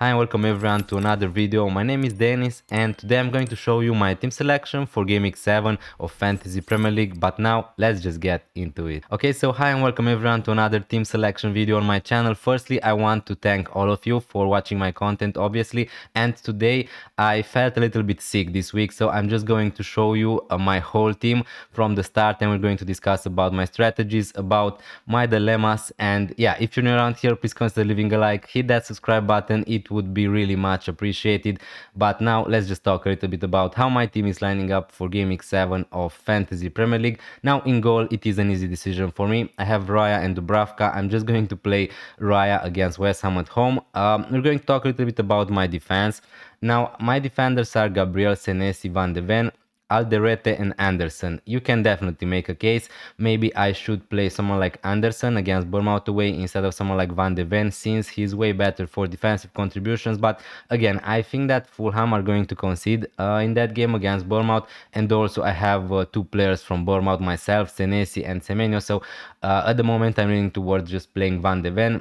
Hi and welcome everyone to another video. My name is Denis and today I'm going to show you my team selection for Game Week 7 of Fantasy Premier League, but now let's just get into it. Okay, so hi and welcome everyone to another team selection video on my channel. Firstly, I want to thank all of you for watching my content obviously, and today I felt a little bit sick this week, so I'm just going to show you my whole team from the start and we're going to discuss about my strategies, about my dilemmas, and yeah, if you're new around here, please consider leaving a like, hit that subscribe button, it would be really much appreciated. But now let's just talk a little bit about how my team is lining up for Game Week 7 of Fantasy Premier League. Now in goal, it is an easy decision for me. I have Raya and Dubravka. I'm just going to play Raya against West Ham at home. We're going to talk a little bit about my defense. Now my defenders are Gabriel, Senesi, Van de Ven, Alderete and Anderson. You can definitely make a case. Maybe I should play someone like Anderson against Bournemouth away instead of someone like Van de Ven, since he's way better for defensive contributions. But again, I think that Fulham are going to concede in that game against Bournemouth. And also I have two players from Bournemouth myself, Senesi and Semenyo. So at the moment I'm leaning towards just playing Van de Ven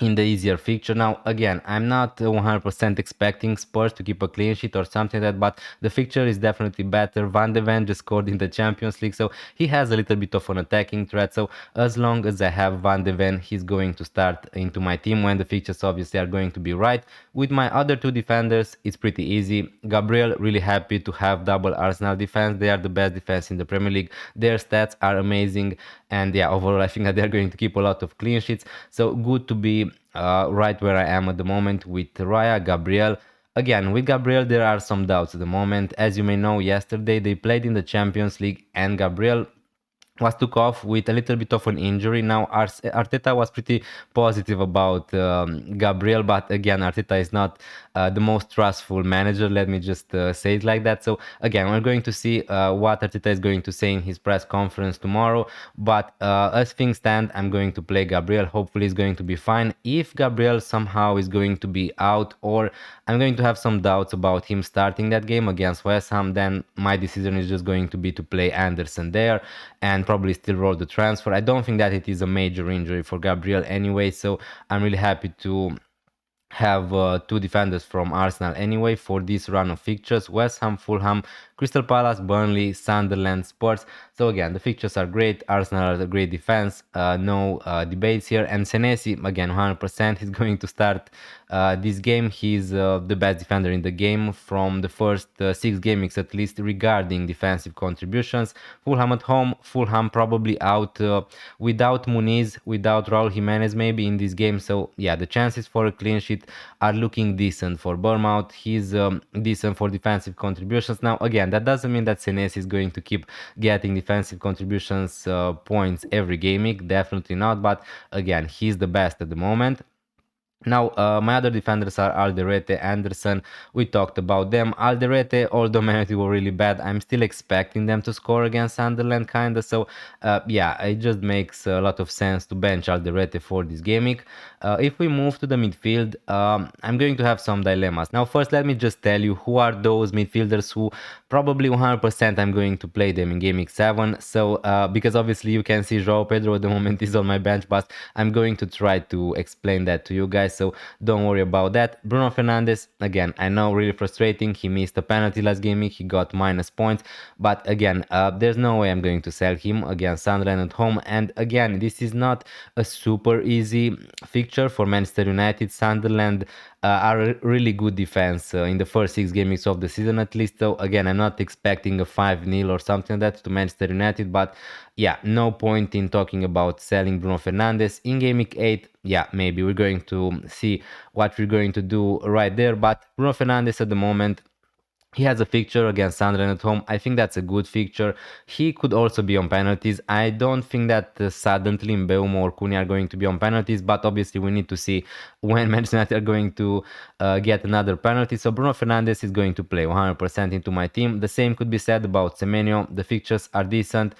in the easier fixture. Now again, I'm not 100% expecting Spurs to keep a clean sheet or something like that, but the fixture is definitely better. Van de Ven just scored in the Champions League, so he has a little bit of an attacking threat. So as long as I have Van de Ven, he's going to start into my team when the fixtures obviously are going to be right. With my other two defenders, it's pretty easy. Gabriel, really happy to have double Arsenal defense. They are the best defense in the Premier League. Their stats are amazing, and yeah, overall I think that they're going to keep a lot of clean sheets. So good to be right where I am at the moment with Raya, Gabriel. Again, with Gabriel, there are some doubts at the moment. As you may know, yesterday they played in the Champions League and Gabriel was took off with a little bit of an injury. Now Arteta was pretty positive about Gabriel, but again, Arteta is not the most trustful manager. Let me just say it like that. So again, we're going to see what Arteta is going to say in his press conference tomorrow. But as things stand, I'm going to play Gabriel. Hopefully, it's going to be fine. If Gabriel somehow is going to be out, or I'm going to have some doubts about him starting that game against West Ham, then my decision is just going to be to play Anderson there and probably still roll the transfer. I don't think that it is a major injury for Gabriel anyway, so I'm really happy to have two defenders from Arsenal anyway for this run of fixtures: West Ham, Fulham, Crystal Palace, Burnley, Sunderland, Spurs. So again, the fixtures are great. Arsenal are a great defense, no debates here. And Senesi, again, 100%, he's going to start this game. He's the best defender in the game from the first 6 game weeks at least regarding defensive contributions. Fulham at home, Fulham probably out without Muniz, without Raul Jimenez maybe in this game. So yeah, the chances for a clean sheet are looking decent for Bournemouth. He's decent for defensive contributions. Now again, that doesn't mean that Senesi is going to keep getting defensive contributions points every game week, definitely not, but again, he's the best at the moment. Now, my other defenders are Alderete, Anderson. We talked about them. Alderete, although Man United were really bad, I'm still expecting them to score against Sunderland, kinda. So, yeah, it just makes a lot of sense to bench Alderete for this game week. If we move to the midfield, I'm going to have some dilemmas. Now, first, let me just tell you who are those midfielders who probably 100% I'm going to play them in Game Week 7. So, because obviously you can see João Pedro at the moment is on my bench, but I'm going to try to explain that to you guys, so don't worry about that. Bruno Fernandes, again, I know, really frustrating. He missed a penalty last game week, he got minus points, but again, there's no way I'm going to sell him against Sunderland at home. And again, this is not a super easy fixture for Manchester United. Sunderland are a really good defense in the first 6 game weeks of the season at least. So again, I'm not expecting a 5-0 or something like that to Manchester United, but yeah, no point in talking about selling Bruno Fernandes in game week 8. Yeah, maybe we're going to see what we're going to do right there, but Bruno Fernandes at the moment, he has a fixture against Sunderland at home. I think that's a good fixture. He could also be on penalties. I don't think that suddenly Mbeumo or Kuni are going to be on penalties, but obviously we need to see when Manchester United are going to get another penalty. So Bruno Fernandes is going to play 100% into my team. The same could be said about Semenyo. The fixtures are decent.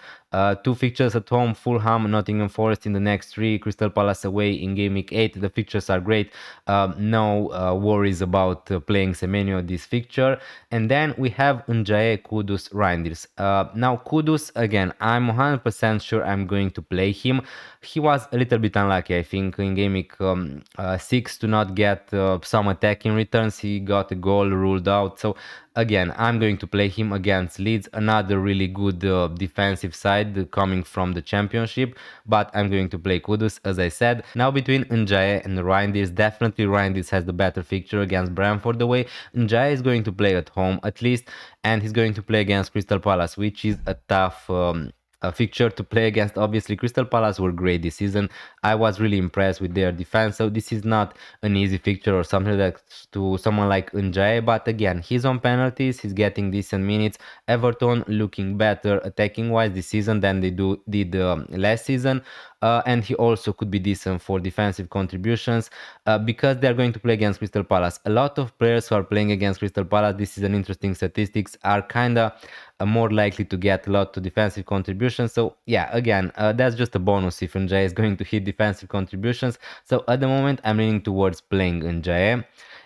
Two fixtures at home: Fulham, Nottingham Forest in the next three, Crystal Palace away in game week 8. The fixtures are great. No worries about playing Semenyo this fixture. And then we have Njae, Kudus, Reinders. Now Kudus, again, I'm 100% sure I'm going to play him. He was a little bit unlucky, I think, in game week 6 to not get some attacking returns. He got a goal ruled out. So again, I'm going to play him against Leeds, another really good defensive side coming from the championship, but I'm going to play Kudus, as I said. Now between Njae and Reinders, definitely Reinders has the better fixture against Brentford away. Njae is going to play at home at least, and he's going to play against Crystal Palace, which is a tough a fixture to play against. Obviously, Crystal Palace were great this season. I was really impressed with their defense, so this is not an easy fixture or something like to someone like Njae. But again, he's on penalties, he's getting decent minutes. Everton looking better attacking wise this season than they did last season, and he also could be decent for defensive contributions because they're going to play against Crystal Palace. A lot of players who are playing against Crystal Palace, this is an interesting statistics, are kind of more likely to get a lot to defensive contributions. So yeah, again, that's just a bonus if Njae is going to hit defensive contributions. So at the moment, I'm leaning towards playing Njae.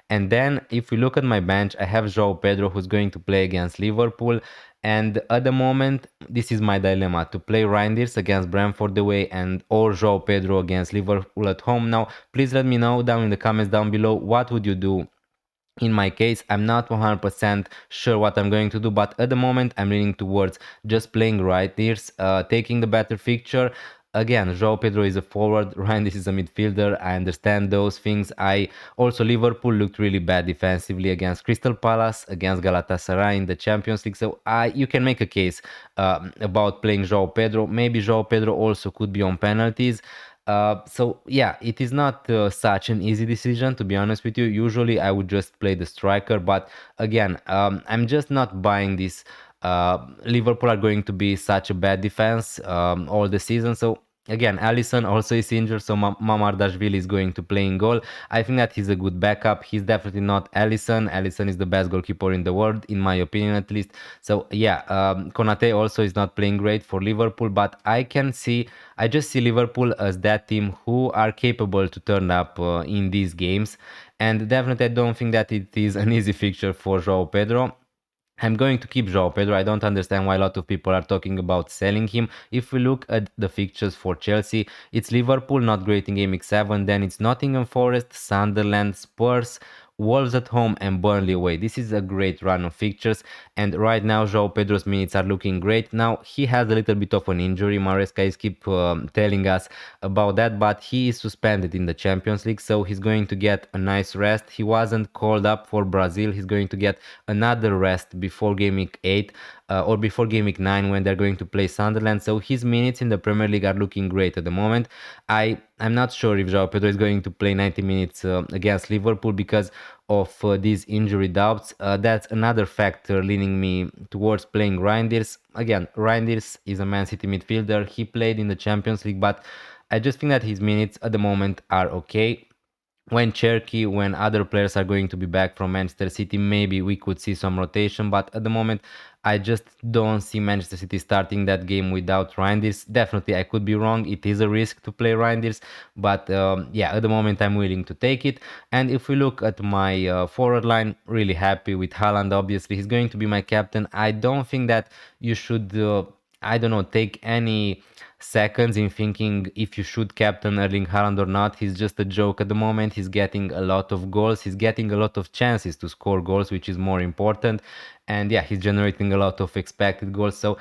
And then if we look at my bench, I have João Pedro who's going to play against Liverpool. And at the moment, this is my dilemma: to play Reinders against Brentford away and or João Pedro against Liverpool at home. Now, please let me know down in the comments down below, what would you do? In my case, I'm not 100% sure what I'm going to do, but at the moment I'm leaning towards just playing Reinders, taking the better fixture. Again, João Pedro is a forward, Ryan this is a midfielder. I understand those things. I also, Liverpool looked really bad defensively against Crystal Palace, against Galatasaray in the Champions League. So you can make a case about playing João Pedro. Maybe João Pedro also could be on penalties. So yeah, it is not such an easy decision, to be honest with you. Usually I would just play the striker, but again, I'm just not buying this. Liverpool are going to be such a bad defense all the season. So again, Alisson also is injured, so Mamardashvili is going to play in goal. I think that he's a good backup. He's definitely not Alisson. Alisson is the best goalkeeper in the world, in my opinion at least. So yeah, Konate also is not playing great for Liverpool, but I just see Liverpool as that team who are capable to turn up in these games. And definitely I don't think that it is an easy fixture for João Pedro. I'm going to keep João Pedro. I don't understand why a lot of people are talking about selling him. If we look at the fixtures for Chelsea, it's Liverpool, not great in game week 7. Then it's Nottingham Forest, Sunderland, Spurs, Wolves at home, and Burnley away. This is a great run of fixtures. And right now, João Pedro's minutes are looking great. Now, he has a little bit of an injury. Maresca is keep telling us about that, but he is suspended in the Champions League, so he's going to get a nice rest. He wasn't called up for Brazil. He's going to get another rest before game week 8 or before game week 9 when they're going to play Sunderland. So his minutes in the Premier League are looking great at the moment. I'm not sure if João Pedro is going to play 90 minutes against Liverpool because of these injury doubts. That's another factor leaning me towards playing Reinders. Again, Reinders is a Man City midfielder. He played in the Champions League, but I just think that his minutes at the moment are okay. When Cherky, when other players are going to be back from Manchester City, maybe we could see some rotation, but at the moment I just don't see Manchester City starting that game without Reinders. Definitely, I could be wrong. It is a risk to play Reinders, but yeah, at the moment I'm willing to take it. And if we look at my forward line, really happy with Haaland. Obviously, he's going to be my captain. I don't think that you should, I don't know, take any seconds in thinking if you should captain Erling Haaland or not. He's just a joke at the moment. He's getting a lot of goals. He's getting a lot of chances to score goals, which is more important. And yeah, he's generating a lot of expected goals. So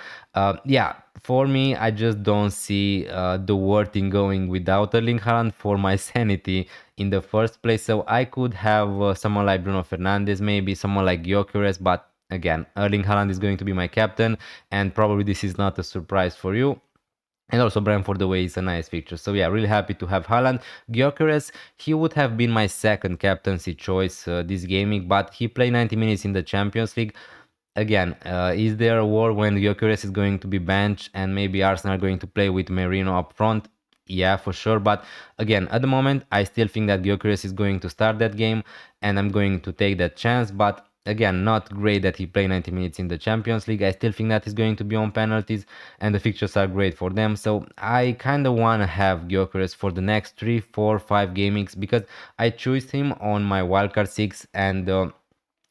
yeah, for me, I just don't see the worth in going without Erling Haaland for my sanity in the first place. So I could have someone like Bruno Fernandes, maybe someone like Gyökeres, but again, Erling Haaland is going to be my captain, and probably this is not a surprise for you. And also Brentford away is a nice fixture. So yeah, really happy to have Haaland. Gyökeres, he would have been my second captaincy choice this gaming, but he played 90 minutes in the Champions League. Again, is there a war when Gyökeres is going to be benched and maybe Arsenal are going to play with Merino up front? Yeah, for sure. But again, at the moment, I still think that Gyökeres is going to start that game and I'm going to take that chance. But Again, not great that he played 90 minutes in the Champions League. I still think that he's going to be on penalties, and the fixtures are great for them. So I kind of want to have Gyökeres for the next 3, 4, 5 gamings because I chose him on my wildcard 6, and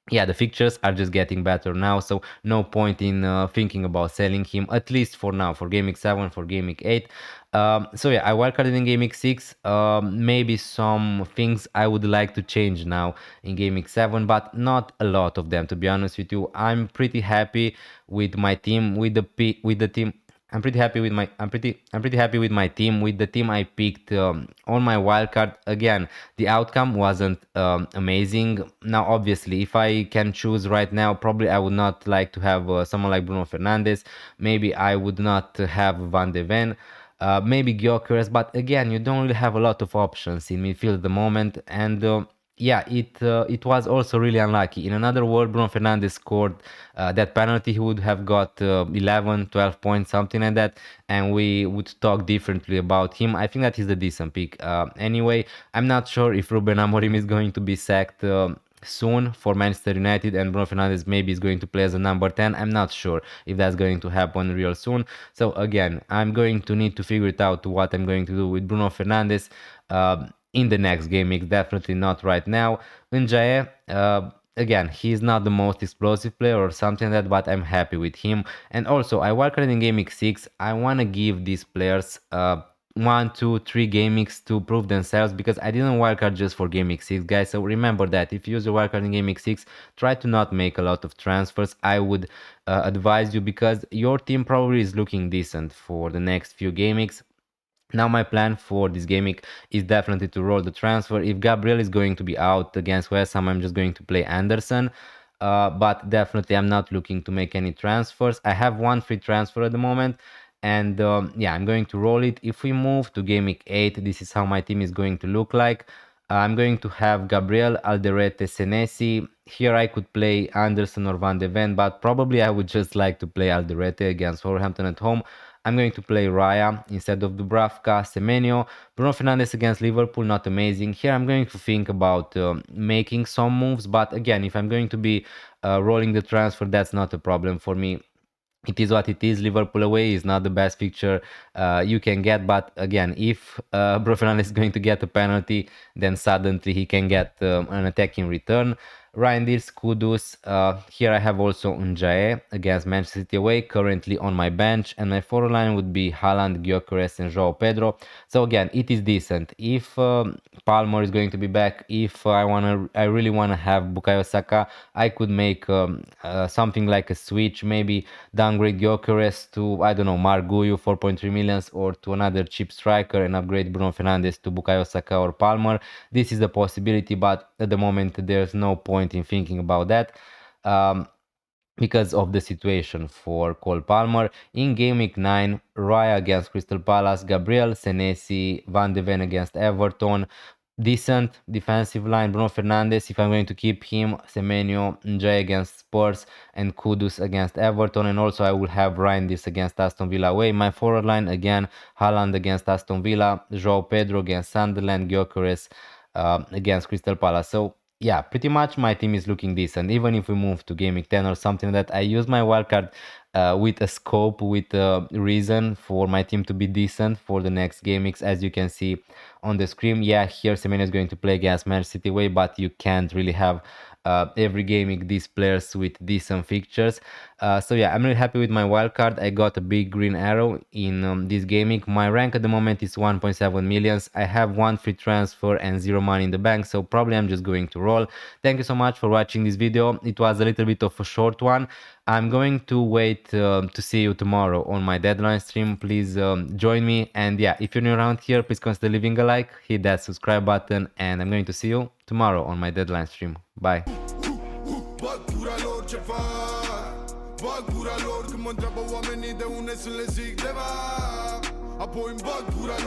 yeah, the fixtures are just getting better now, so no point in thinking about selling him, at least for now, for Game Week 7, for Game Week 8. So yeah, I wildcarded in Game Week 6. Maybe some things I would like to change now in Game Week 7, but not a lot of them, to be honest with you. I'm pretty happy with my team, with the team. I'm pretty happy with my team, with the team I picked on my wildcard. Again, the outcome wasn't amazing. Now, obviously, if I can choose right now, probably I would not like to have someone like Bruno Fernandes. Maybe I would not have Van de Ven. Maybe Gyökeres, but again, you don't really have a lot of options in midfield at the moment, and yeah, it was also really unlucky. In another world, Bruno Fernandes scored that penalty, he would have got 11, 12 points, something like that, and we would talk differently about him. I think that he's a decent pick. Anyway, I'm not sure if Ruben Amorim is going to be sacked soon for Manchester United, and Bruno Fernandes maybe is going to play as a number 10. I'm not sure if that's going to happen real soon. So again, I'm going to need to figure it out what I'm going to do with Bruno Fernandes in the next game week. Definitely not right now. Njae, again, he's not the most explosive player or something like that, but I'm happy with him. And also, I wildcarded in game week 6. I want to give these players 1, 2, 3 game weeks to prove themselves, because I didn't wildcard just for game week 6, guys. So remember that if you use your wildcard in game week 6, try to not make a lot of transfers. I would advise you, because your team probably is looking decent for the next few game weeks. Now my plan for this game week is definitely to roll the transfer. If Gabriel is going to be out against West Ham, I'm just going to play Anderson. But definitely I'm not looking to make any transfers. I have one free transfer at the moment, and yeah, I'm going to roll it. If we move to game week 8, this is how my team is going to look like. I'm going to have Gabriel, Alderete, Senesi. Here I could play Anderson or Van de Ven, but probably I would just like to play Alderete against Wolverhampton at home. I'm going to play Raya instead of Dubravka, Semenyo. Bruno Fernandes against Liverpool, not amazing. Here I'm going to think about making some moves, but again, if I'm going to be rolling the transfer, that's not a problem for me. It is what it is. Liverpool away is not the best fixture you can get, but again, if Bruno Fernandes is going to get a penalty, then suddenly he can get an attack in return. Reinders, Kudus. Here I have also Njae against Manchester City away, currently on my bench, and my forward line would be Haaland, Gyökeres, and João Pedro. So again, it is decent. If Palmer is going to be back, if I really wanna have Bukayo Saka, I could make something like a switch, maybe downgrade Gyökeres to, I don't know, Marguyu 4.3 millions, or to another cheap striker, and upgrade Bruno Fernandes to Bukayo Saka or Palmer. This is a possibility, but at the moment there's no point in thinking about that. Because of the situation for Cole Palmer. In game week 9, Raya against Crystal Palace, Gabriel, Senesi, Van de Ven against Everton. Decent defensive line, Bruno Fernandes, if I'm going to keep him, Semenyo, Njae against Spurs, and Kudus against Everton, and also I will have Reinders against Aston Villa away. My forward line, again, Haaland against Aston Villa, João Pedro against Sunderland, Gyökeres against Crystal Palace. So yeah, pretty much my team is looking decent. Even if we move to game week 10 or something, that I use my wildcard with a scope, with a reason for my team to be decent for the next game weeks, as you can see on the screen. Yeah, here Semenyo is going to play against Manchester City away, but you can't really have every game week these players with decent fixtures. So yeah, I'm really happy with my wildcard. I got a big green arrow in this game week. My rank at the moment is 1.7 millions. I have one free transfer and 0 money in the bank, so probably I'm just going to roll. Thank you so much for watching this video. It was a little bit of a short one. I'm going to wait to see you tomorrow on my deadline stream. Please join me, and yeah, if you're new around here, please consider leaving a like, hit that subscribe button, and I'm going to see you tomorrow on my deadline stream. Bye. Bag pura lor, când mă întreabă oamenii de unde sunt le zic de va. Apoi îmi bag pura